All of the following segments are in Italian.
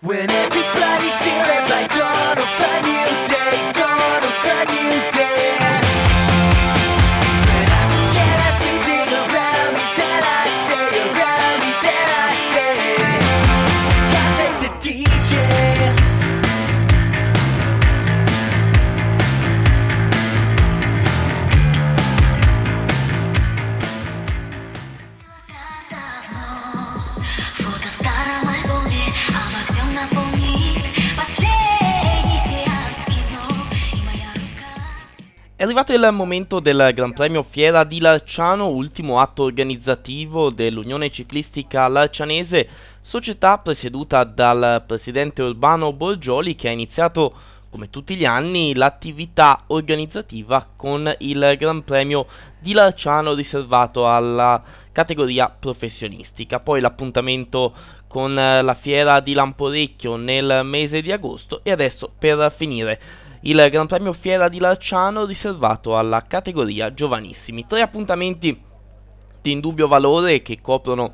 When everybody's stealing by dawn of a new day, dawn of a new day. When I forget everything around me that I say, around me that I say. Can't take the DJ. È arrivato il momento del Gran Premio Fiera di Larciano, ultimo atto organizzativo dell'Unione Ciclistica Larcianese, società presieduta dal presidente Urbano Borgioli, che ha iniziato, come tutti gli anni, l'attività organizzativa con il Gran Premio di Larciano riservato alla categoria professionistica. Poi l'appuntamento con la Fiera di Lamporecchio nel mese di agosto e adesso, per finire, il Gran Premio Fiera di Larciano riservato alla categoria giovanissimi. 3 appuntamenti di indubbio valore che coprono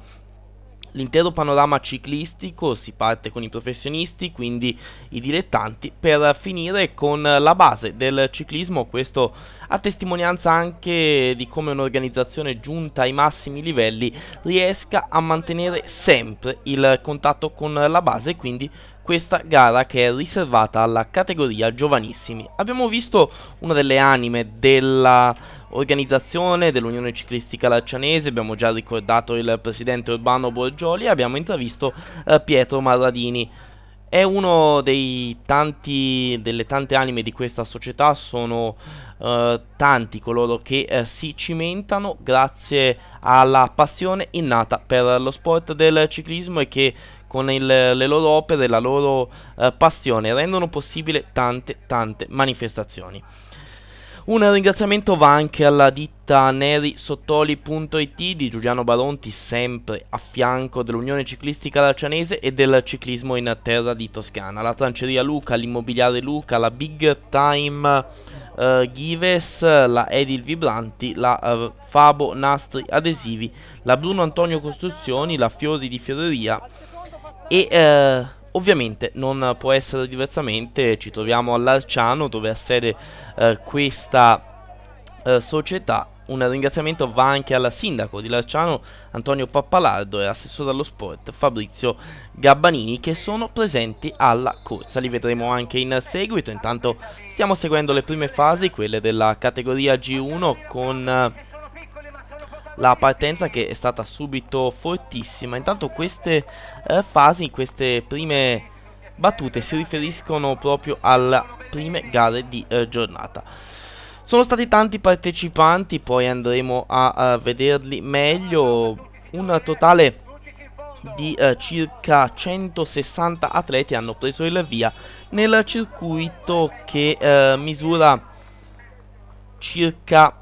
l'intero panorama ciclistico. Si parte con i professionisti, quindi i dilettanti, per finire con la base del ciclismo. Questo a testimonianza anche di come un'organizzazione giunta ai massimi livelli riesca a mantenere sempre il contatto con la base, quindi questa gara che è riservata alla categoria giovanissimi. Abbiamo visto una delle anime della organizzazione dell'Unione Ciclistica Larcianese, abbiamo già ricordato il presidente Urbano Borgioli e abbiamo intravisto Pietro Marradini. È uno delle tante anime di questa società, sono tanti coloro che si cimentano grazie alla passione innata per lo sport del ciclismo e che con le loro opere, la loro passione rendono possibile tante manifestazioni. Un ringraziamento va anche alla ditta nerisottoli.it di Giuliano Baronti, sempre a fianco dell'Unione Ciclistica Larcianese e del ciclismo in terra di Toscana. La Tranceria Luca, l'Immobiliare Luca, la Big Time Gives, la Edil Vibranti, la Fabo Nastri Adesivi, la Bruno Antonio Costruzioni, la Fiori di Fioreria e ovviamente non può essere diversamente. Ci troviamo a Larciano, dove ha sede questa società. Un ringraziamento va anche al sindaco di Larciano Antonio Pappalardo e all'assessore allo sport Fabrizio Gabbanini, che sono presenti alla corsa. Li vedremo anche in seguito. Intanto stiamo seguendo le prime fasi, quelle della categoria G1, con la partenza che è stata subito fortissima. Intanto queste fasi, queste prime battute si riferiscono proprio alle prime gare di giornata. Sono stati tanti partecipanti, poi andremo a vederli meglio. Un totale di circa 160 atleti hanno preso il via nel circuito che misura circa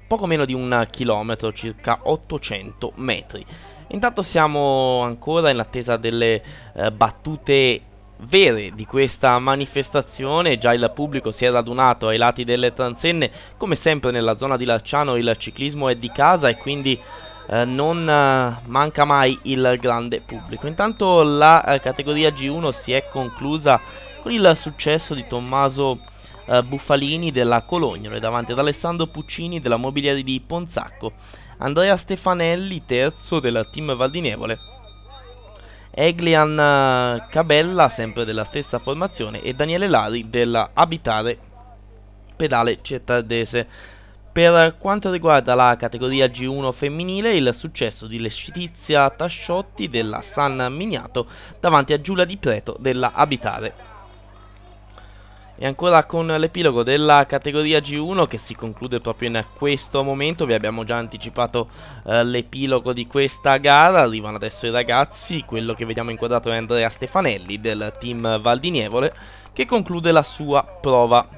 poco meno di 1 chilometro, circa 800 metri. Intanto siamo ancora in attesa delle battute vere di questa manifestazione. Già il pubblico si è radunato ai lati delle transenne. Come sempre nella zona di Larciano il ciclismo è di casa e quindi non manca mai il grande pubblico. Intanto la categoria G1 si è conclusa con il successo di Tommaso Buffalini della Colognolo davanti ad Alessandro Puccini della Mobiliari di Ponzacco, Andrea Stefanelli terzo del team Valdinevole, Eglian Cabella sempre della stessa formazione e Daniele Lari della Abitare Pedale Cettardese. Per quanto riguarda la categoria G1 femminile, il successo di Letizia Tasciotti della San Miniato davanti a Giulia Di Preto della Abitare. E ancora con l'epilogo della categoria G1 che si conclude proprio in questo momento. Vi abbiamo già anticipato l'epilogo di questa gara. Arrivano adesso i ragazzi. Quello che vediamo inquadrato è Andrea Stefanelli del team Valdinievole, che conclude la sua prova.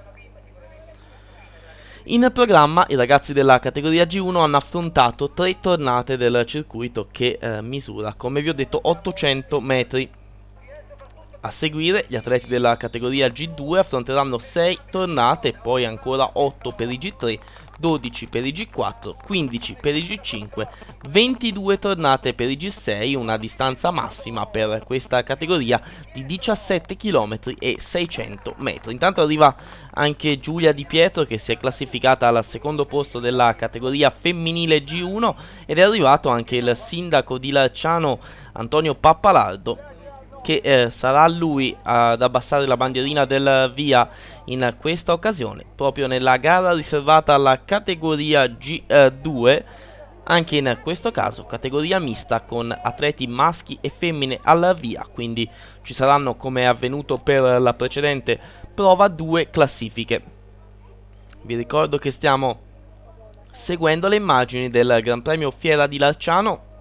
In programma i ragazzi della categoria G1 hanno affrontato 3 tornate del circuito che misura, come vi ho detto, 800 metri. A seguire gli atleti della categoria G2 affronteranno 6 tornate e poi ancora 8 per i G3, 12 per i G4, 15 per i G5, 22 tornate per i G6, una distanza massima per questa categoria di 17 km e 600 metri. Intanto arriva anche Giulia Di Pietro, che si è classificata al secondo posto della categoria femminile G1, ed è arrivato anche il sindaco di Larciano Antonio Pappalardo, che sarà lui ad abbassare la bandierina del via in questa occasione, proprio nella gara riservata alla categoria G2, anche in questo caso categoria mista con atleti maschi e femmine al via, quindi ci saranno, come è avvenuto per la precedente prova, 2 classifiche. Vi ricordo che stiamo seguendo le immagini del Gran Premio Fiera di Larciano,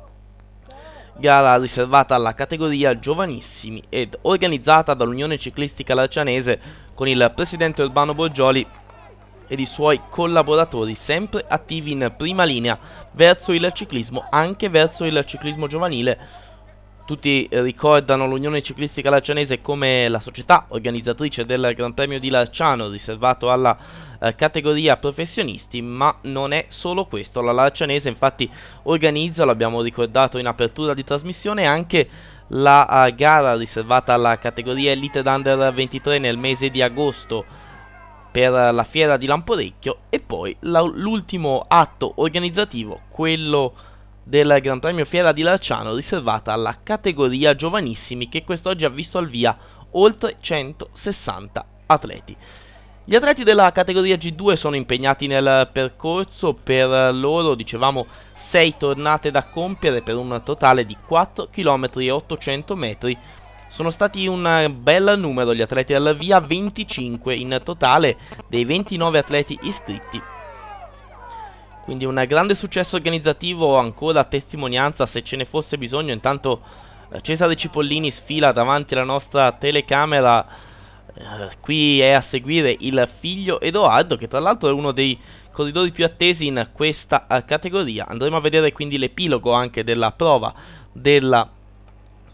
gara riservata alla categoria giovanissimi ed organizzata dall'Unione Ciclistica Larcianese, con il presidente Urbano Borgioli ed i suoi collaboratori sempre attivi in prima linea verso il ciclismo, anche verso il ciclismo giovanile. Tutti ricordano l'Unione Ciclistica Larcianese come la società organizzatrice del Gran Premio di Larciano, riservato alla categoria professionisti, ma non è solo questo. La Larcianese infatti organizza, l'abbiamo ricordato in apertura di trasmissione, anche la gara riservata alla categoria Elite d'Under 23 nel mese di agosto per la fiera di Lamporecchio, e poi l'ultimo atto organizzativo, quello del Gran Premio Fiera di Larciano, riservata alla categoria giovanissimi, che quest'oggi ha visto al via oltre 160 atleti. Gli atleti della categoria G2 sono impegnati nel percorso, per loro dicevamo 6 tornate da compiere per un totale di 4 km e 800 metri. Sono stati un bel numero gli atleti al via, 25 in totale dei 29 atleti iscritti. Quindi un grande successo organizzativo, ancora a testimonianza se ce ne fosse bisogno. Intanto Cesare Cipollini sfila davanti alla nostra telecamera. Qui è a seguire il figlio Edoardo, che tra l'altro è uno dei corridori più attesi in questa categoria. Andremo a vedere quindi l'epilogo anche della prova della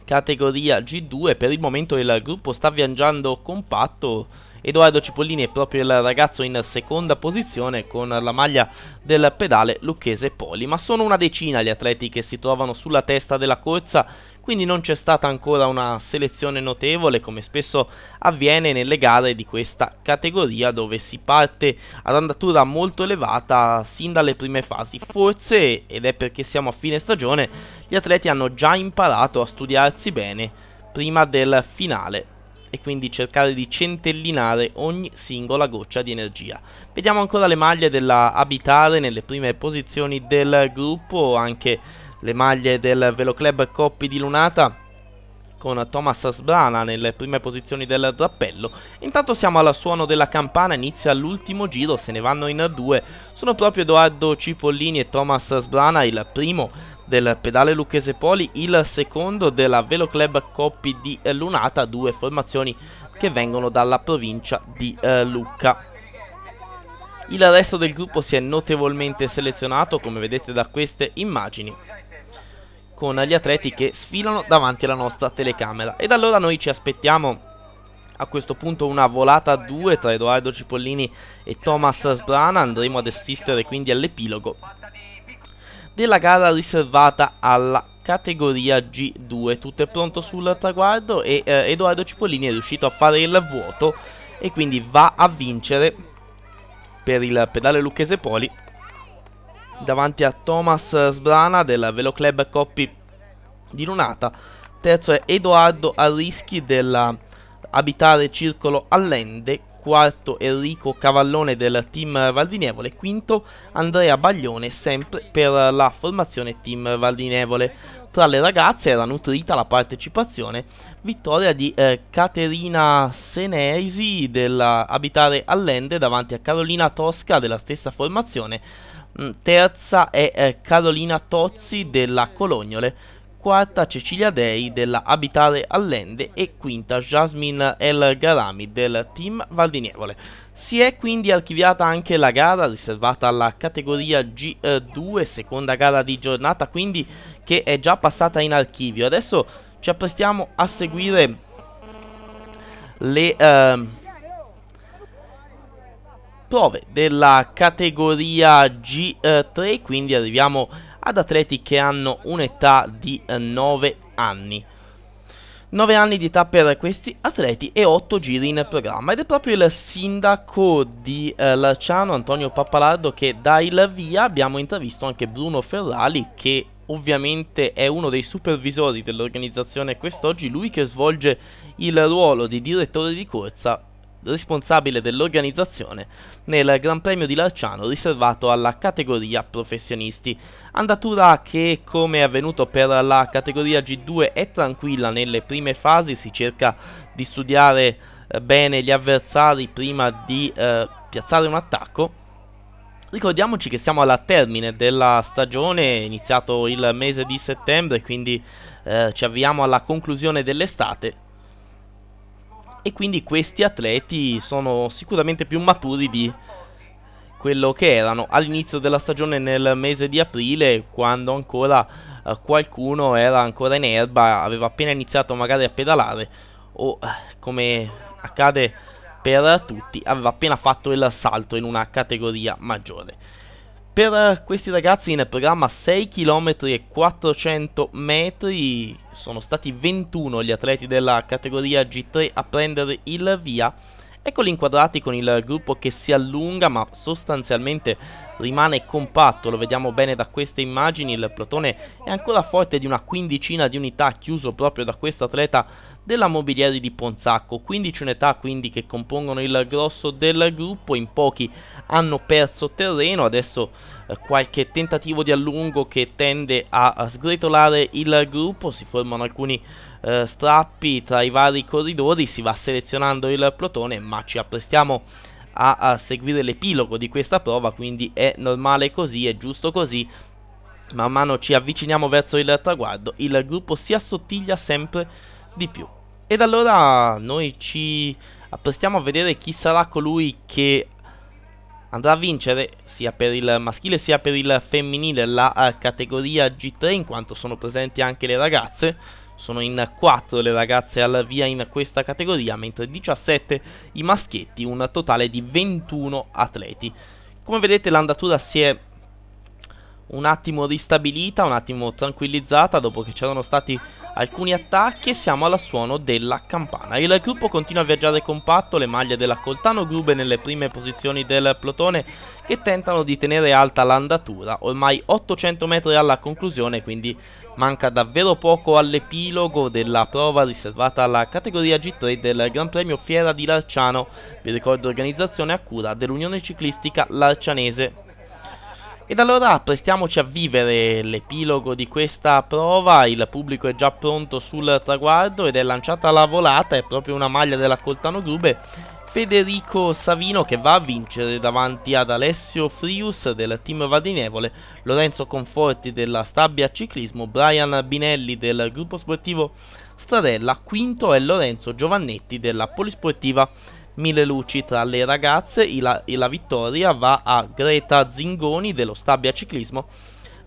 categoria G2. Per il momento il gruppo sta viaggiando compatto. Edoardo Cipollini è proprio il ragazzo in seconda posizione con la maglia del pedale Lucchese Poli, ma sono una decina gli atleti che si trovano sulla testa della corsa, quindi non c'è stata ancora una selezione notevole, come spesso avviene nelle gare di questa categoria, dove si parte ad andatura molto elevata sin dalle prime fasi. Forse, ed è perché siamo a fine stagione, gli atleti hanno già imparato a studiarsi bene prima del finale e quindi cercare di centellinare ogni singola goccia di energia. Vediamo ancora le maglie della Abitare nelle prime posizioni del gruppo, anche le maglie del Veloclub Coppi di Lunata con Thomas Sbrana nelle prime posizioni del drappello. Intanto siamo al suono della campana, inizia l'ultimo giro, se ne vanno in 2. Sono proprio Edoardo Cipollini e Thomas Sbrana, il primo del pedale Lucchese Poli, il secondo della Veloclub Coppi di Lunata, 2 formazioni che vengono dalla provincia di Lucca. Il resto del gruppo si è notevolmente selezionato, come vedete da queste immagini, con gli atleti che sfilano davanti alla nostra telecamera. Ed allora noi ci aspettiamo a questo punto una volata a 2 tra Edoardo Cipollini e Thomas Sbrana. Andremo ad assistere quindi all'epilogo della gara riservata alla categoria G2. Tutto è pronto sul traguardo e Edoardo Cipollini è riuscito a fare il vuoto e quindi va a vincere per il pedale Lucchese Poli davanti a Thomas Sbrana del Veloclub Coppi di Lunata. Terzo è Edoardo Arrischi della Abitare Circolo Allende. Quarto Enrico Cavallone del team Valdinevole. Quinto Andrea Baglione, sempre per la formazione team Valdinevole. Tra le ragazze era nutrita la partecipazione, vittoria di Caterina Senesi della Abitare Allende davanti a Carolina Tosca della stessa formazione. Terza è Carolina Tozzi della Colognole. Quarta Cecilia Dei della Abitare Allende e quinta Jasmine El Garami del team Valdinevole. Si è quindi archiviata anche la gara riservata alla categoria G2, seconda gara di giornata quindi, che è già passata in archivio. Adesso ci apprestiamo a seguire prove della categoria G3, quindi arriviamo ad atleti che hanno un'età di 9 anni. 9 anni di età per questi atleti e 8 giri in programma, ed è proprio il sindaco di Larciano, Antonio Pappalardo, che dà il via. Abbiamo intravisto anche Bruno Ferrali, che ovviamente è uno dei supervisori dell'organizzazione quest'oggi, lui che svolge il ruolo di direttore di corsa, responsabile dell'organizzazione nel Gran Premio di Larciano riservato alla categoria professionisti. Andatura che, come è avvenuto per la categoria G2, è tranquilla nelle prime fasi, si cerca di studiare bene gli avversari prima di piazzare un attacco. Ricordiamoci che siamo alla termine della stagione, è iniziato il mese di settembre, quindi ci avviamo alla conclusione dell'estate. E quindi questi atleti sono sicuramente più maturi di quello che erano all'inizio della stagione nel mese di aprile, quando ancora qualcuno era ancora in erba, aveva appena iniziato magari a pedalare o, come accade per tutti, aveva appena fatto il salto in una categoria maggiore. Per questi ragazzi in programma 6 km e 400 metri, sono stati 21 gli atleti della categoria G3 a prendere il via. Eccoli inquadrati con il gruppo che si allunga ma sostanzialmente rimane compatto, lo vediamo bene da queste immagini. Il plotone è ancora forte di una quindicina di unità, chiuso proprio da questo atleta della Mobilieri di Ponzacco. 15 unità quindi che compongono il grosso del gruppo, in pochi hanno perso terreno, adesso qualche tentativo di allungo che tende a sgretolare il gruppo, si formano alcuni strappi tra i vari corridori, si va selezionando il plotone, ma ci apprestiamo a seguire l'epilogo di questa prova, quindi è normale così, è giusto così. Man mano ci avviciniamo verso il traguardo, il gruppo si assottiglia sempre di più. Ed allora noi ci apprestiamo a vedere chi sarà colui che andrà a vincere sia per il maschile sia per il femminile la categoria G3, in quanto sono presenti anche le ragazze. Sono in 4 le ragazze al via in questa categoria, mentre 17 i maschietti, un totale di 21 atleti. Come vedete l'andatura si è un attimo ristabilita, un attimo tranquillizzata dopo che c'erano stati alcuni attacchi, e siamo al suono della campana. Il gruppo continua a viaggiare compatto, le maglie della Coltano Grube nelle prime posizioni del plotone che tentano di tenere alta l'andatura. Ormai 800 metri alla conclusione, quindi manca davvero poco all'epilogo della prova riservata alla categoria G3 del Gran Premio Fiera di Larciano, vi ricordo organizzazione a cura dell'Unione Ciclistica Larcianese. Ed allora prestiamoci a vivere l'epilogo di questa prova. Il pubblico è già pronto sul traguardo ed è lanciata la volata, è proprio una maglia della Coltano Grube. Federico Savino che va a vincere davanti ad Alessio Frius del team Vadinevole, Lorenzo Conforti della Stabia Ciclismo, Brian Binelli del gruppo sportivo Stradella, quinto è Lorenzo Giovannetti della Polisportiva Mille Luci. Tra le ragazze la vittoria va a Greta Zingoni dello Stabia Ciclismo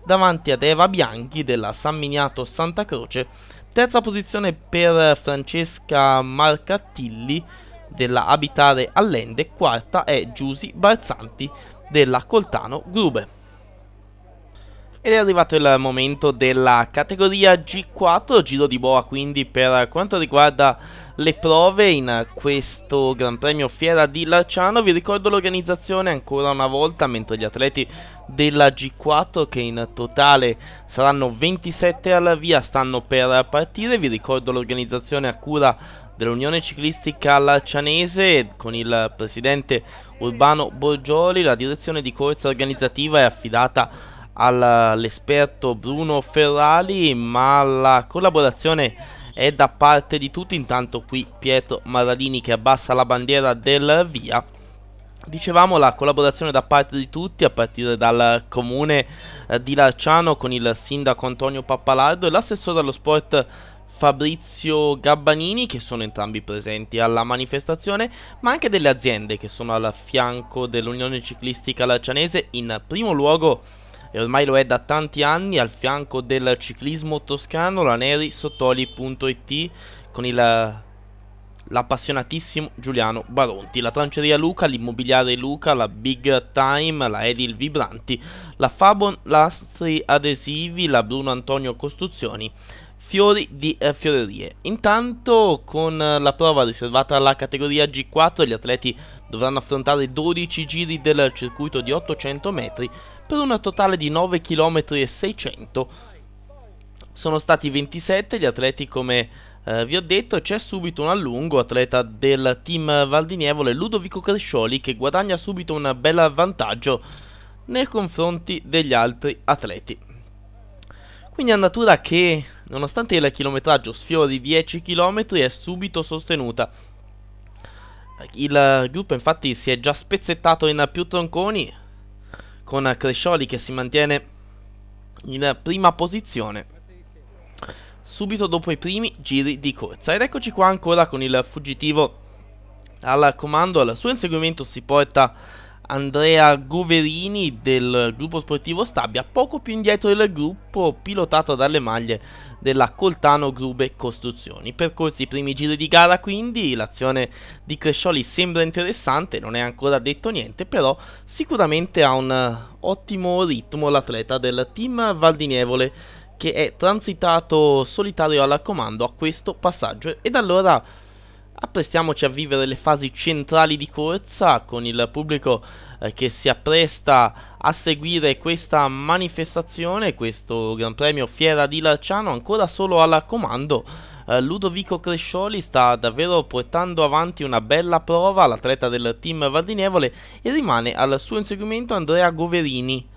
davanti ad Eva Bianchi della San Miniato Santa Croce. Terza posizione per Francesca Marcattilli della Abitare Allende. Quarta è Giusy Barzanti della Coltano Grube. Ed è arrivato il momento della categoria G4, giro di boa quindi per quanto riguarda le prove in questo Gran Premio Fiera di Larciano. Vi ricordo l'organizzazione ancora una volta, mentre gli atleti della G4, che in totale saranno 27 alla via, stanno per partire. Vi ricordo l'organizzazione a cura dell'Unione Ciclistica Larcianese con il presidente Urbano Borgioli. La direzione di corsa organizzativa è affidata all'esperto Bruno Ferrali, ma la collaborazione è da parte di tutti. Intanto qui Pietro Maradini che abbassa la bandiera del via. Dicevamo la collaborazione da parte di tutti, a partire dal comune di Larciano con il sindaco Antonio Pappalardo e l'assessore allo sport Fabrizio Gabbanini, che sono entrambi presenti alla manifestazione, ma anche delle aziende che sono al fianco dell'Unione Ciclistica Larcianese, in primo luogo, e ormai lo è da tanti anni, al fianco del ciclismo toscano, la Neri Sottoli.it, con il l'appassionatissimo Giuliano Baronti, la Tranceria Luca, l'Immobiliare Luca, la Big Time, la Edil Vibranti, la Fabon Lastri Adesivi, la Bruno Antonio Costruzioni, Fiori di Fiorerie. Intanto, con la prova riservata alla categoria G4, gli atleti dovranno affrontare 12 giri del circuito di 800 metri per un totale di 9 km e 600. Sono stati 27 gli atleti, come vi ho detto. C'è subito un allungo, atleta del team Valdinievole, Ludovico Crescioli, che guadagna subito un bel vantaggio nei confronti degli altri atleti. Quindi andatura che, nonostante il chilometraggio sfiori i 10 km, è subito sostenuta. Il gruppo infatti si è già spezzettato in più tronconi, con Crescioli che si mantiene in prima posizione subito dopo i primi giri di corsa. Ed eccoci qua ancora con il fuggitivo al comando. Al suo inseguimento si porta Andrea Goverini del gruppo sportivo Stabia, poco più indietro del gruppo pilotato dalle maglie della Coltano Grube Costruzioni. Percorsi i primi giri di gara, quindi l'azione di Crescioli sembra interessante, non è ancora detto niente, però sicuramente ha un ottimo ritmo l'atleta del team Valdinievole, che è transitato solitario al comando a questo passaggio. Ed allora apprestiamoci a vivere le fasi centrali di corsa, con il pubblico che si appresta a seguire questa manifestazione, questo Gran Premio Fiera di Larciano. Ancora solo al comando Ludovico Crescioli sta davvero portando avanti una bella prova, l'atleta del team Valdinievole, e rimane al suo inseguimento Andrea Goverini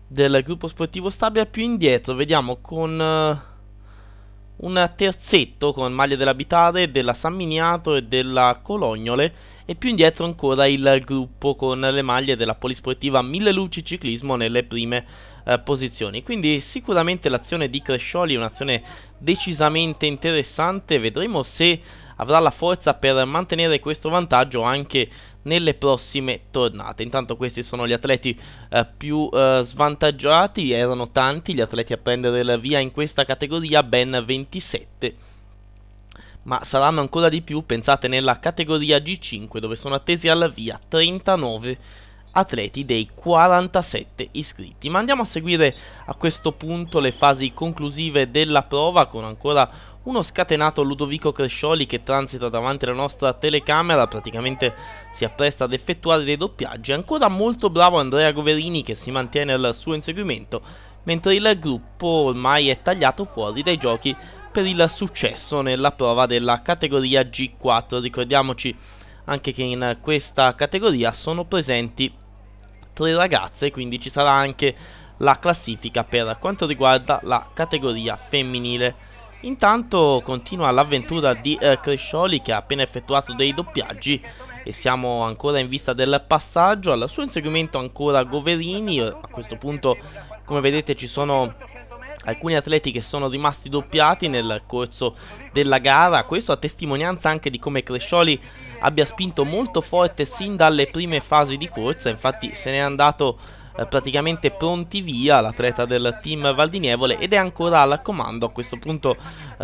del gruppo sportivo Stabia. Più indietro vediamo con un terzetto con maglie dell'Abitare, della San Miniato e della Colognole, e più indietro ancora il gruppo con le maglie della Polisportiva Mille Luci Ciclismo nelle prime posizioni. Quindi sicuramente l'azione di Crescioli è un'azione decisamente interessante. Vedremo se avrà la forza per mantenere questo vantaggio anche nelle prossime tornate. Intanto questi sono gli atleti più svantaggiati. Erano tanti gli atleti a prendere il via in questa categoria, ben 27, ma saranno ancora di più, pensate, nella categoria G5, dove sono attesi al via 39 atleti dei 47 iscritti. Ma andiamo a seguire a questo punto le fasi conclusive della prova, con ancora uno scatenato Ludovico Crescioli che transita davanti alla nostra telecamera, praticamente si appresta ad effettuare dei doppiaggi. Ancora molto bravo Andrea Goverini, che si mantiene al suo inseguimento, mentre il gruppo ormai è tagliato fuori dai giochi per il successo nella prova della categoria G4. Ricordiamoci anche che in questa categoria sono presenti 3 ragazze, quindi ci sarà anche la classifica per quanto riguarda la categoria femminile. Intanto continua l'avventura di Crescioli, che ha appena effettuato dei doppiaggi, e siamo ancora in vista del passaggio. Al suo inseguimento ancora Goverini. A questo punto, come vedete, ci sono alcuni atleti che sono rimasti doppiati nel corso della gara. Questo a testimonianza anche di come Crescioli abbia spinto molto forte sin dalle prime fasi di corsa. Infatti se n'è andato praticamente pronti via l'atleta del team Valdinievole, ed è ancora al comando. A questo punto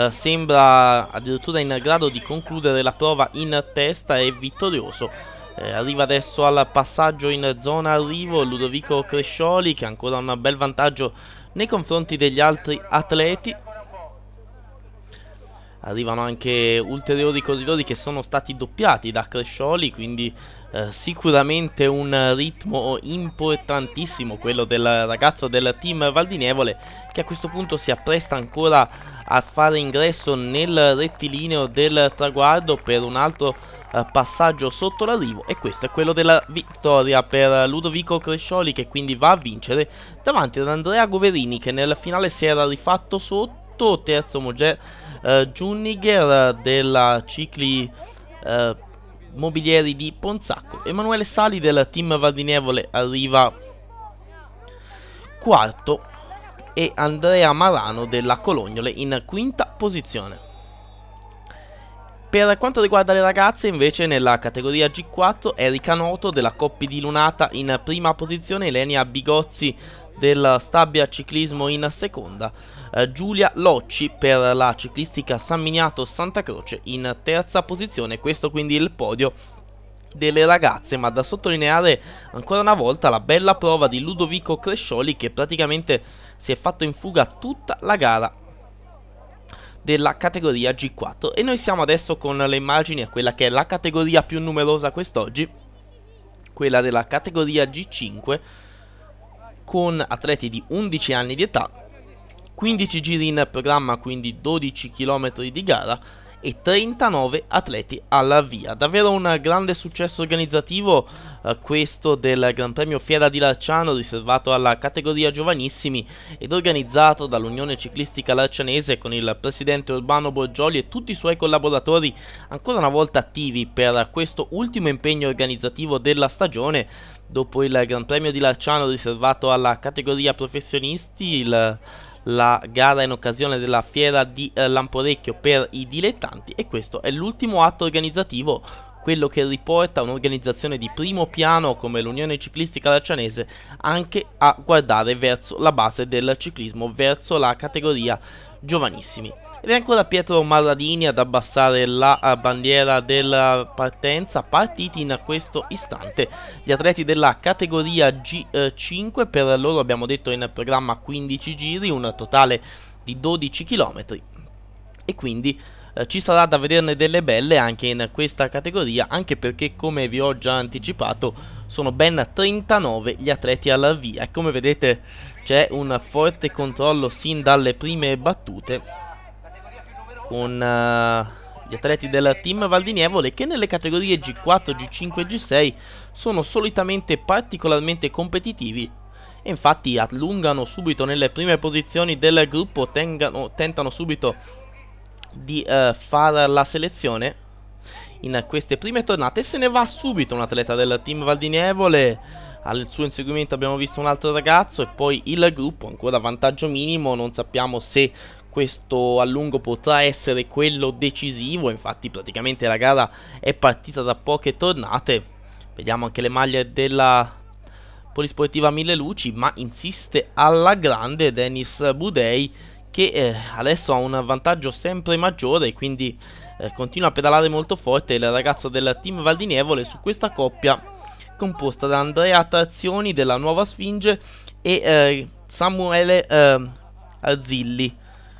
sembra addirittura in grado di concludere la prova in testa e vittorioso. Arriva adesso al passaggio in zona arrivo Ludovico Crescioli, che ha ancora un bel vantaggio nei confronti degli altri atleti. Arrivano anche ulteriori corridori che sono stati doppiati da Crescioli, quindi sicuramente un ritmo importantissimo quello del ragazzo del team Valdinievole, che a questo punto si appresta ancora a fare ingresso nel rettilineo del traguardo per un altro passaggio sotto l'arrivo, e questo è quello della vittoria per Ludovico Crescioli, che quindi va a vincere davanti ad Andrea Goverini, che nel finale si era rifatto sotto. Terzo Giunniger della Cicli Mobilieri di Ponzacco. Emanuele Sali del team Valdinievole arriva quarto, e Andrea Marano della Colognole in quinta posizione. Per quanto riguarda le ragazze, invece, nella categoria G4, Erika Noto della Coppi di Lunata in prima posizione, Elenia Bigozzi del Stabia Ciclismo in seconda, Giulia Locci per la ciclistica San Miniato Santa Croce in terza posizione. Questo quindi il podio delle ragazze, ma da sottolineare ancora una volta la bella prova di Ludovico Crescioli, che praticamente si è fatto in fuga tutta la gara della categoria G4. E noi siamo adesso con le immagini a quella che è la categoria più numerosa quest'oggi, quella della categoria G5, con atleti di 11 anni di età, 15 giri in programma, quindi 12 km di gara, e 39 atleti alla via. Davvero un grande successo organizzativo questo del Gran Premio Fiera di Larciano, riservato alla categoria giovanissimi ed organizzato dall'Unione Ciclistica Larcianese, con il presidente Urbano Borgioli e tutti i suoi collaboratori ancora una volta attivi per questo ultimo impegno organizzativo della stagione. Dopo il Gran Premio di Larciano riservato alla categoria professionisti, la gara in occasione della fiera di Lamporecchio per i dilettanti, e questo è l'ultimo atto organizzativo, quello che riporta un'organizzazione di primo piano come l'Unione Ciclistica Larcianese anche a guardare verso la base del ciclismo, verso la categoria giovanissimi. Ed è ancora Pietro Marradini ad abbassare la bandiera della partenza, partiti in questo istante gli atleti della categoria G5. Per loro abbiamo detto in programma 15 giri, un totale di 12 km, e quindi ci sarà da vederne delle belle anche in questa categoria, anche perché, come vi ho già anticipato, sono ben 39 gli atleti alla via, e come vedete c'è un forte controllo sin dalle prime battute con gli atleti del team Valdinievole, che nelle categorie G4, G5 e G6 sono solitamente particolarmente competitivi, e infatti allungano subito nelle prime posizioni del gruppo, tentano subito di fare la selezione in queste prime tornate, e se ne va subito un atleta del team Valdinievole. Al suo inseguimento abbiamo visto un altro ragazzo, e poi il gruppo ancora vantaggio minimo. Non sappiamo se questo allungo potrà essere quello decisivo, infatti praticamente la gara è partita da poche tornate. Vediamo anche le maglie della Polisportiva Mille Luci, ma insiste alla grande Denis Budei, che adesso ha un vantaggio sempre maggiore, quindi continua a pedalare molto forte il ragazzo del team Valdinievole su questa coppia composta da Andrea Tarzioni della Nuova Sfinge e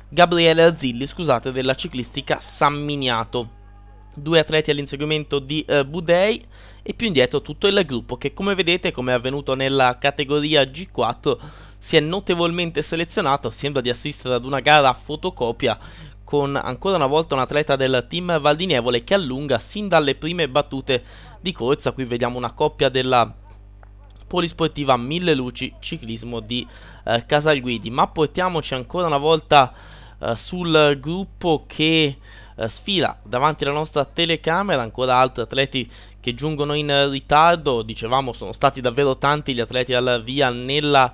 Gabriele Arzilli, scusate, della ciclistica San Miniato. Due atleti all'inseguimento di Budei, e più indietro tutto il gruppo che, come vedete, come è avvenuto nella categoria G4, si è notevolmente selezionato. Sembra di assistere ad una gara a fotocopia, con ancora una volta un atleta del team Valdinievole che allunga sin dalle prime battute di corsa. Qui vediamo una coppia della Polisportiva Mille Luci Ciclismo di Casalguidi, ma portiamoci ancora una volta sul gruppo che sfila davanti alla nostra telecamera. Ancora altri atleti che giungono in ritardo. Dicevamo, sono stati davvero tanti gli atleti alla via nella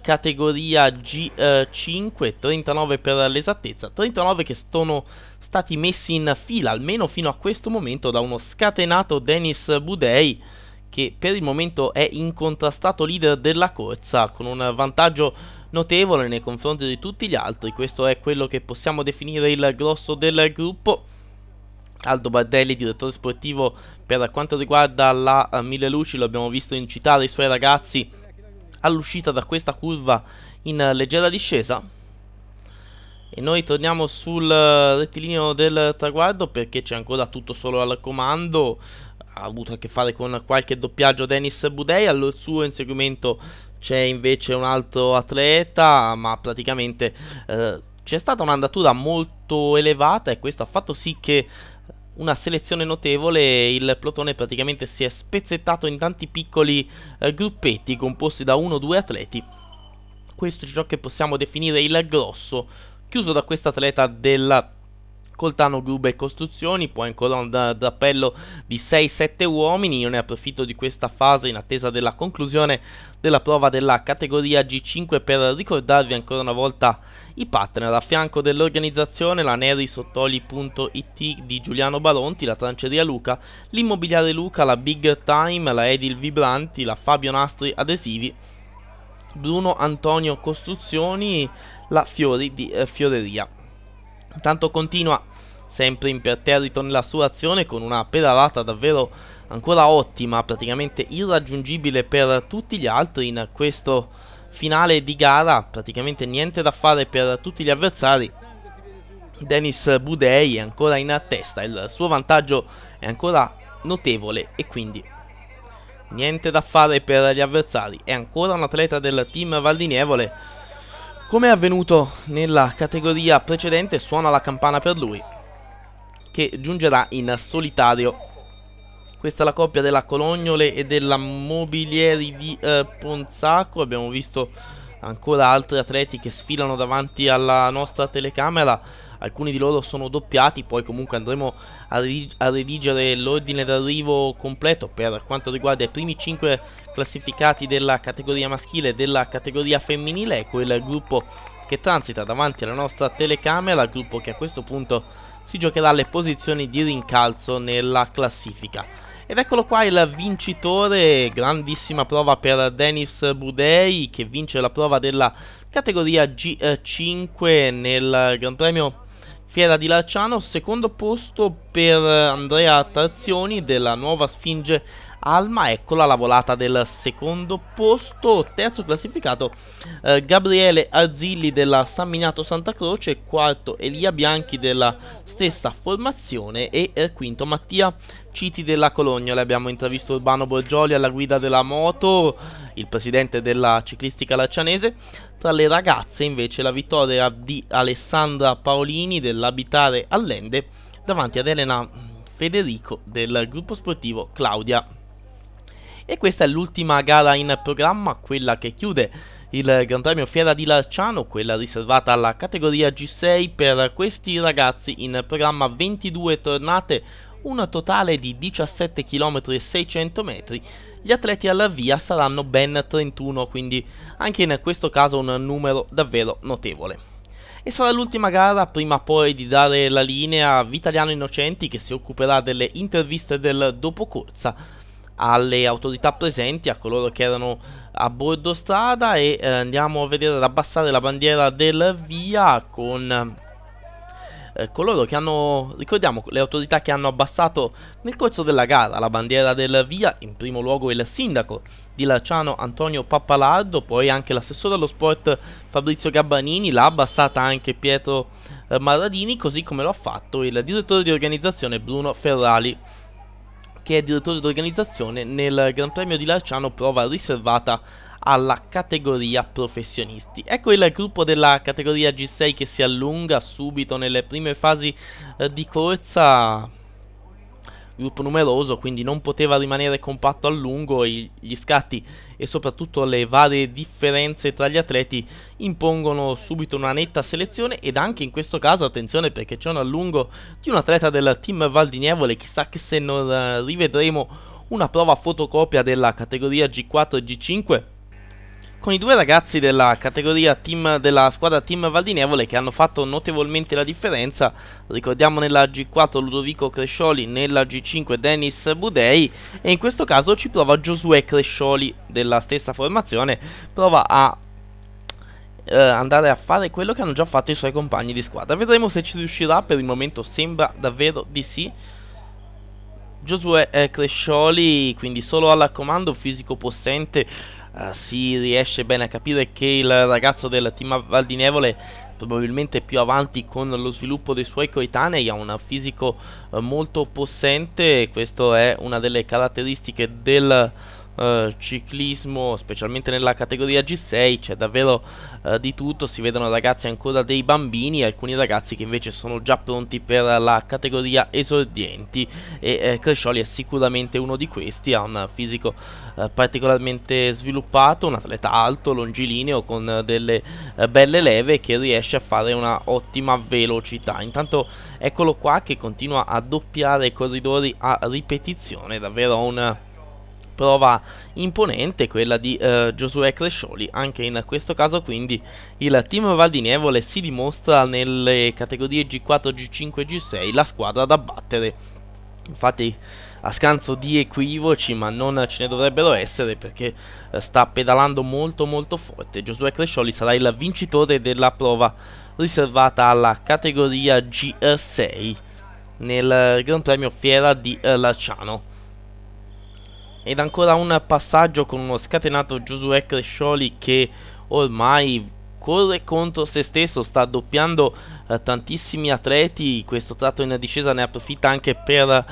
categoria G5, 39 per l'esattezza, 39 che sono stati messi in fila, almeno fino a questo momento, da uno scatenato Denis Budei, che per il momento è incontrastato leader della corsa, con un vantaggio notevole nei confronti di tutti gli altri. Questo è quello che possiamo definire il grosso del gruppo. Aldo Bardelli, direttore sportivo per quanto riguarda la Mille Luci, lo abbiamo visto incitare i suoi ragazzi all'uscita da questa curva in leggera discesa. E noi torniamo sul rettilineo del traguardo, perché c'è ancora tutto solo al comando. Ha avuto a che fare con qualche doppiaggio Denis Budei. Al suo inseguimento c'è invece un altro atleta, ma praticamente c'è stata un'andatura molto elevata, e questo ha fatto sì che una selezione notevole, il plotone praticamente si è spezzettato in tanti piccoli gruppetti composti da 1-2 atleti. Questo è ciò che possiamo definire il grosso, chiuso da quest'atleta della Coltano Grube Costruzioni. Poi ancora un drappello di 6-7 uomini. Io ne approfitto di questa fase, in attesa della conclusione della prova della categoria G5, per ricordarvi ancora una volta i partner a fianco dell'organizzazione: la nerisottoli.it di Giuliano Baronti, la Tranceria Luca, l'Immobiliare Luca, la Big Time, la Edil Vibranti, la Fabio Nastri Adesivi Bruno Antonio Costruzioni, la Fiori di Fioreria. Intanto continua sempre imperterrito nella sua azione con una pedalata davvero ancora ottima, praticamente irraggiungibile per tutti gli altri in questo finale di gara, praticamente niente da fare per tutti gli avversari. Denis Budei è ancora in testa, il suo vantaggio è ancora notevole e quindi niente da fare per gli avversari. È ancora un atleta del team Valdinievole. Come è avvenuto nella categoria precedente, suona la campana per lui, che giungerà in solitario. Questa è la coppia della Colognole e della Mobilieri di Ponzacco. Abbiamo visto ancora altri atleti che sfilano davanti alla nostra telecamera. Alcuni di loro sono doppiati, poi comunque andremo a redigere l'ordine d'arrivo completo per quanto riguarda i primi 5 classificati della categoria maschile e della categoria femminile. Ecco il gruppo che transita davanti alla nostra telecamera, il gruppo che a questo punto si giocherà le posizioni di rincalzo nella classifica. Ed eccolo qua il vincitore, grandissima prova per Denis Budei, che vince la prova della categoria G5 nel Gran Premio Fiera di Larciano. Secondo posto per Andrea Tarzioni della Nuova Sfinge Alma, eccola la volata del secondo posto. Terzo classificato Gabriele Arzilli della San Miniato Santa Croce, quarto Elia Bianchi della stessa formazione e quinto Mattia Citi della Colognola. Abbiamo intravisto Urbano Borgioli alla guida della moto, il presidente della ciclistica larcianese. Tra le ragazze invece la vittoria di Alessandra Paolini dell'Abitare Allende davanti ad Elena Federico del gruppo sportivo Claudia. E questa è l'ultima gara in programma, quella che chiude il Gran Premio Fiera di Larciano, quella riservata alla categoria G6. Per questi ragazzi in programma 22 tornate, un totale di 17 km e 600 metri. Gli atleti all'avvia saranno ben 31, quindi anche in questo caso un numero davvero notevole. E sarà l'ultima gara prima poi di dare la linea a Vitaliano Innocenti, che si occuperà delle interviste del dopocorsa alle autorità presenti, a coloro che erano a bordo strada, e andiamo a vedere ad abbassare la bandiera del via con coloro che hanno, ricordiamo, le autorità che hanno abbassato nel corso della gara la bandiera del via. In primo luogo il sindaco di Larciano Antonio Pappalardo, poi anche l'assessore allo sport Fabrizio Gabbanini, l'ha abbassata anche Pietro Maradini, così come lo ha fatto il direttore di organizzazione Bruno Ferrali, che è direttore di organizzazione nel Gran Premio di Larciano, prova riservata alla categoria professionisti. Ecco il gruppo della categoria G6 che si allunga subito nelle prime fasi di corsa. Gruppo numeroso, quindi non poteva rimanere compatto a lungo. Gli scatti e soprattutto le varie differenze tra gli atleti impongono subito una netta selezione, ed anche in questo caso attenzione, perché c'è un allungo di un atleta del team Valdinievole. Chissà che se non rivedremo una prova fotocopia della categoria G4 e G5 con i due ragazzi della categoria team della squadra team Valdinievole, che hanno fatto notevolmente la differenza. Ricordiamo nella G4 Ludovico Crescioli, nella G5 Denis Budei, e in questo caso ci prova Giosuè Crescioli della stessa formazione, prova a andare a fare quello che hanno già fatto i suoi compagni di squadra. Vedremo se ci riuscirà, per il momento sembra davvero di sì. Giosuè Crescioli, quindi solo al comando, fisico possente. Si riesce bene a capire che il ragazzo del team Valdinievole, probabilmente più avanti con lo sviluppo dei suoi coetanei, ha un fisico molto possente. Questa è una delle caratteristiche del ciclismo, specialmente nella categoria G6. C'è davvero di tutto, si vedono ragazzi ancora dei bambini, alcuni ragazzi che invece sono già pronti per la categoria esordienti, e Crescioli è sicuramente uno di questi. Ha un fisico particolarmente sviluppato, un atleta alto, longilineo, con delle belle leve, che riesce a fare una ottima velocità. Intanto eccolo qua che continua a doppiare i corridori a ripetizione, davvero una prova imponente quella di Giosuè Crescioli. Anche in questo caso quindi il team Valdinievole si dimostra nelle categorie G4, G5 e G6 la squadra da battere. Infatti a scanso di equivoci, ma non ce ne dovrebbero essere perché sta pedalando molto molto forte. Giosuè Crescioli sarà il vincitore della prova riservata alla categoria G6 nel Gran Premio Fiera di Lanciano. Ed ancora un passaggio con uno scatenato Giosuè Crescioli che ormai corre contro se stesso, sta doppiando tantissimi atleti. Questo tratto in discesa ne approfitta anche per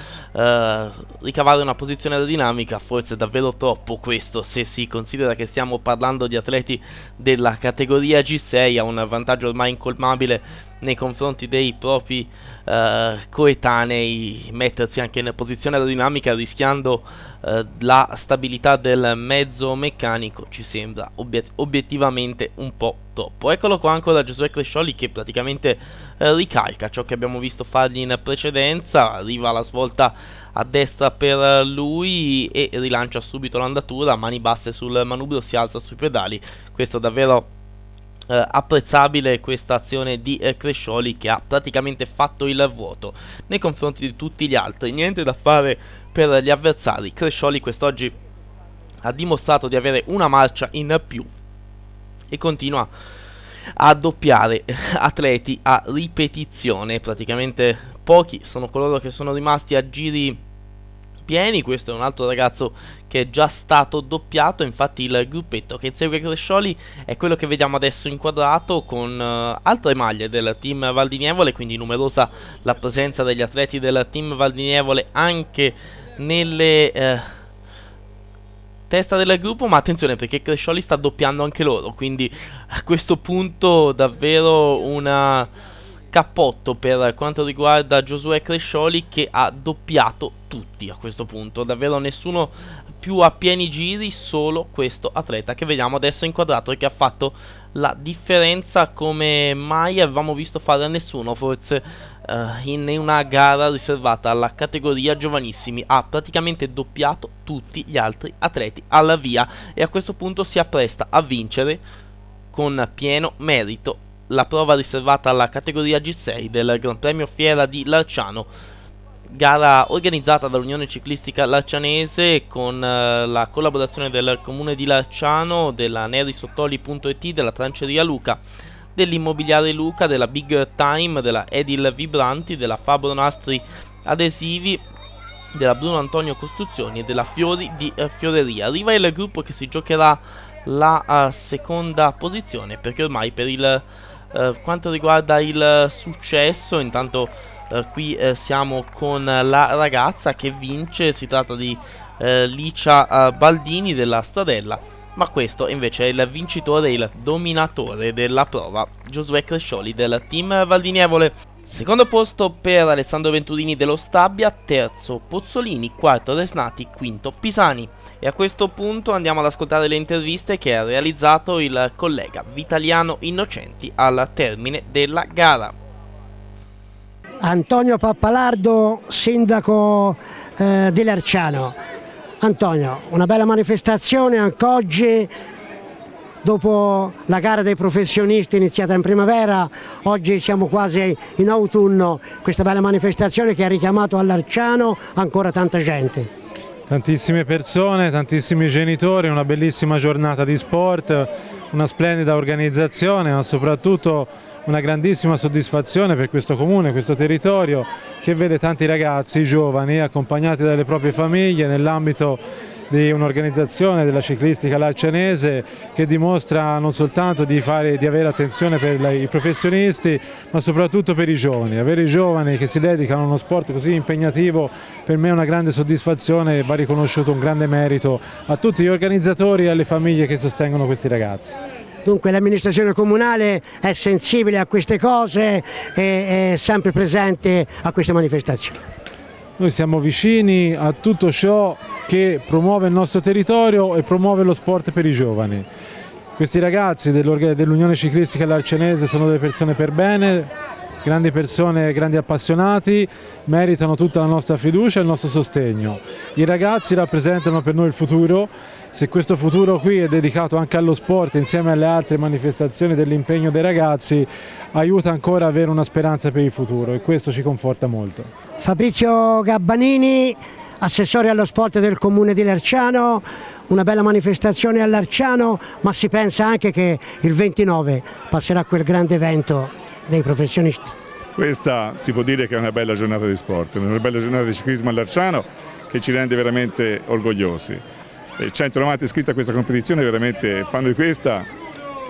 ricavare una posizione aerodinamica, forse davvero troppo questo se si considera che stiamo parlando di atleti della categoria G6. Ha un vantaggio ormai incolmabile nei confronti dei propri coetanei, mettersi anche in posizione aerodinamica rischiando la stabilità del mezzo meccanico ci sembra obiettivamente un po' troppo. Eccolo qua ancora Giosuè Crescioli che praticamente ricalca ciò che abbiamo visto fargli in precedenza, arriva alla svolta a destra per lui e rilancia subito l'andatura, mani basse sul manubrio, si alza sui pedali. Questo davvero apprezzabile, questa azione di Crescioli che ha praticamente fatto il vuoto nei confronti di tutti gli altri. Niente da fare per gli avversari. Crescioli quest'oggi ha dimostrato di avere una marcia in più e continua a doppiare atleti a ripetizione. Praticamente pochi sono coloro che sono rimasti a giri pieni. Questo è un altro ragazzo che è già stato doppiato. Infatti il gruppetto che insegue Crescioli è quello che vediamo adesso inquadrato con altre maglie del team Valdinievole, quindi numerosa la presenza degli atleti del team Valdinievole anche nelle testa del gruppo, ma attenzione perché Crescioli sta doppiando anche loro, quindi a questo punto davvero una cappotto per quanto riguarda Giosuè Crescioli che ha doppiato tutti a questo punto, davvero nessuno più a pieni giri, solo questo atleta che vediamo adesso inquadrato e che ha fatto la differenza come mai avevamo visto fare a nessuno forse in una gara riservata alla categoria giovanissimi. Ha praticamente doppiato tutti gli altri atleti alla via e a questo punto si appresta a vincere con pieno merito la prova riservata alla categoria G6 del Gran Premio Fiera di Larciano, gara organizzata dall'Unione Ciclistica Larcianese con la collaborazione del Comune di Larciano, della Nerisottoli.it, della Tranceria Luca, dell'Immobiliare Luca, della Big Time, della Edil Vibranti, della Fabro Nastri Adesivi, della Bruno Antonio Costruzioni e della Fiori di Fioreria. Arriva il gruppo che si giocherà la seconda posizione, perché ormai per il quanto riguarda il successo, intanto qui siamo con la ragazza che vince, si tratta di Licia Baldini della Stradella, ma questo invece è il vincitore, il dominatore della prova, Giosuè Crescioli del team Valdinievole. Secondo posto per Alessandro Venturini dello Stabia, terzo Pozzolini, quarto Resnati, quinto Pisani. E a questo punto andiamo ad ascoltare le interviste che ha realizzato il collega Vitaliano Innocenti al termine della gara. Antonio Pappalardo, sindaco di Larciano. Antonio, una bella manifestazione anche oggi, dopo la gara dei professionisti iniziata in primavera, oggi siamo quasi in autunno, questa bella manifestazione che ha richiamato a Larciano ancora tanta gente. Tantissime persone, tantissimi genitori, una bellissima giornata di sport, una splendida organizzazione, ma soprattutto una grandissima soddisfazione per questo comune, questo territorio che vede tanti ragazzi giovani accompagnati dalle proprie famiglie nell'ambito di un'organizzazione della ciclistica larcianese che dimostra non soltanto di avere attenzione per i professionisti, ma soprattutto per i giovani. Avere i giovani che si dedicano a uno sport così impegnativo per me è una grande soddisfazione e va riconosciuto un grande merito a tutti gli organizzatori e alle famiglie che sostengono questi ragazzi. Dunque l'amministrazione comunale è sensibile a queste cose e è sempre presente a queste manifestazioni. Noi siamo vicini a tutto ciò che promuove il nostro territorio e promuove lo sport per i giovani. Questi ragazzi dell'Unione Ciclistica Larcianese sono delle persone per bene, grandi persone, grandi appassionati, meritano tutta la nostra fiducia e il nostro sostegno. I ragazzi rappresentano per noi il futuro, se questo futuro qui è dedicato anche allo sport insieme alle altre manifestazioni dell'impegno dei ragazzi, aiuta ancora ad avere una speranza per il futuro e questo ci conforta molto. Fabrizio Gabbanini, assessore allo sport del comune di Larciano, una bella manifestazione a Larciano, ma si pensa anche che il 29 passerà quel grande evento dei professionisti. Questa si può dire che è una bella giornata di sport, una bella giornata di ciclismo a Larciano che ci rende veramente orgogliosi. 190 iscritti a questa competizione veramente fanno di questa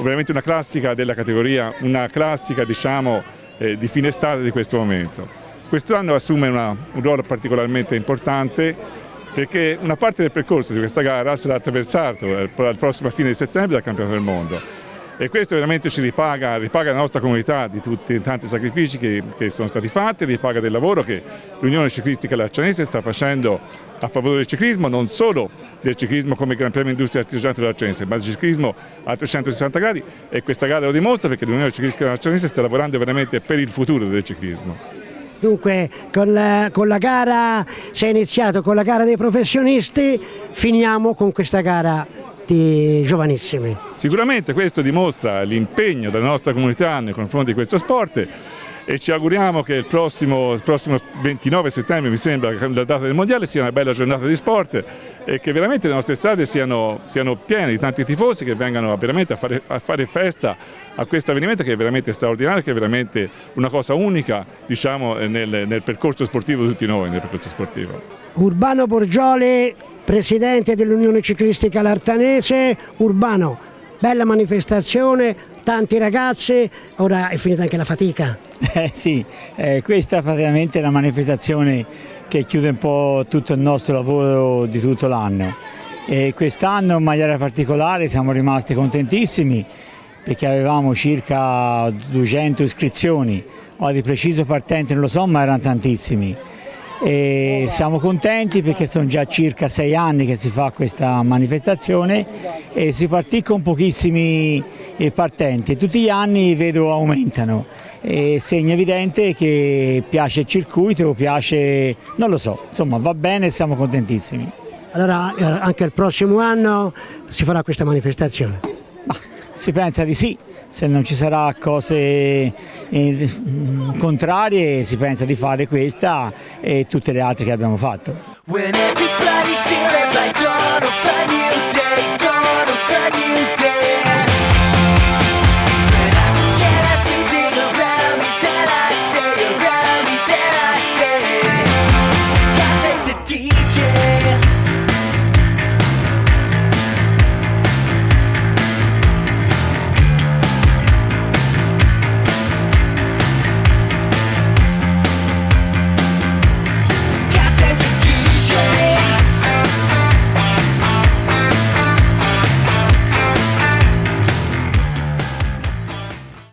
veramente una classica della categoria, una classica diciamo di fine estate di questo momento. Quest'anno assume un ruolo particolarmente importante perché una parte del percorso di questa gara sarà attraversato alla prossima fine di settembre dal campionato del mondo. E questo veramente ci ripaga la nostra comunità di tutti i tanti sacrifici che sono stati fatti, ripaga del lavoro che l'Unione Ciclistica Larcianese sta facendo a favore del ciclismo, non solo del ciclismo come Gran Premio Industria Artigianato Larcianese, ma del ciclismo a 360 gradi, e questa gara lo dimostra perché l'Unione Ciclistica Larcianese sta lavorando veramente per il futuro del ciclismo. Dunque con la gara, si è iniziato con la gara dei professionisti, finiamo con questa gara di giovanissimi. Sicuramente questo dimostra l'impegno della nostra comunità nei confronti di questo sport e ci auguriamo che il prossimo 29 settembre, mi sembra, la data del mondiale, sia una bella giornata di sport e che veramente le nostre strade siano piene di tanti tifosi che vengano veramente a fare festa a questo avvenimento che è veramente straordinario, che è veramente una cosa unica diciamo, nel percorso sportivo di tutti noi, nel percorso sportivo. Urbano Borgioli, presidente dell'Unione Ciclistica Lartanese. Urbano, bella manifestazione, tanti ragazzi, ora è finita anche la fatica. Sì, questa è praticamente la manifestazione che chiude un po' tutto il nostro lavoro di tutto l'anno. E quest'anno in maniera particolare siamo rimasti contentissimi perché avevamo circa 200 iscrizioni, ora di preciso partenti non lo so, ma erano tantissimi. E siamo contenti perché sono già circa 6 anni che si fa questa manifestazione e si partì con pochissimi partenti e tutti gli anni vedo aumentano, e segno evidente che piace il circuito, piace, non lo so, insomma va bene e siamo contentissimi. Allora anche il prossimo anno si farà questa manifestazione? Ma si pensa di sì. Se non ci sarà cose contrarie si pensa di fare questa e tutte le altre che abbiamo fatto. When everybody's stealing by dawn, I'll find you day.